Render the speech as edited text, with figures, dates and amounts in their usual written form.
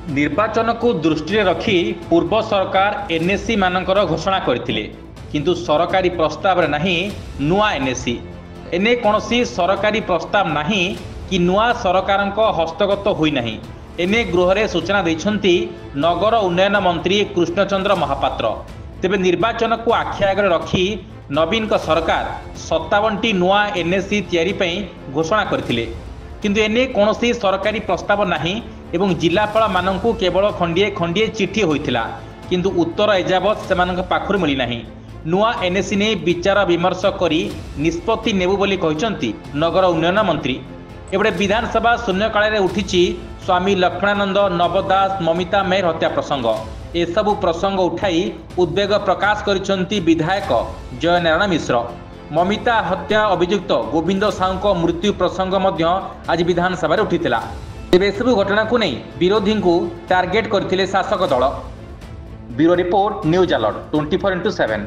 निर्वाचन को दृष्टि रखी पूर्व सरकार एनएससी मानकर घोषणा करथिले किंतु सरकारी प्रस्ताव रे नहीं नुआ एनएससी एने कौनसी सरकारी प्रस्ताव नहीं कि नुआ सरकारक हस्तगत होई नहीं एने गृहरे सूचना दैछंती नगर उन्नयन मंत्री कृष्णचंद्र महापात्र। तेबे निर्वाचन को आखि आगे रखी नवीन का सरकार 57टी नुआ एनएससी तैयारी पई घोषणा करथिले किंतु एने कौनसी सरकारी प्रस्ताव नहीं एवं जिलापाल माननकु केवल खंडिए खंडिए चिठी होइथिला किंतु उत्तर एजावत सेमानक पाखरु मिली नहीं। नुआ एनएससी ने विचार विमर्श करी निष्पत्ति नेबु बोली कहिसंती नगर उन्नयन मंत्री। एबडे विधानसभा शून्यकाल रे उठिछि स्वामी लक्ष्मणानंद नवदास ममिता मेयर हत्या प्रसंग। एसबु प्रसंग उठाई उद्वेग प्रकाश करिसंती विधायक जयनारायण मिश्र। ममिता हत्या अभियुक्त गोविंद साहू मृत्यु प्रसंग मध्य आज विधानसभा रे उठिथिला। तेबे एसबु घटना को नहीं विरोधी को टार्गेट करथिले शासक दल। Bureau report news alert 24x7।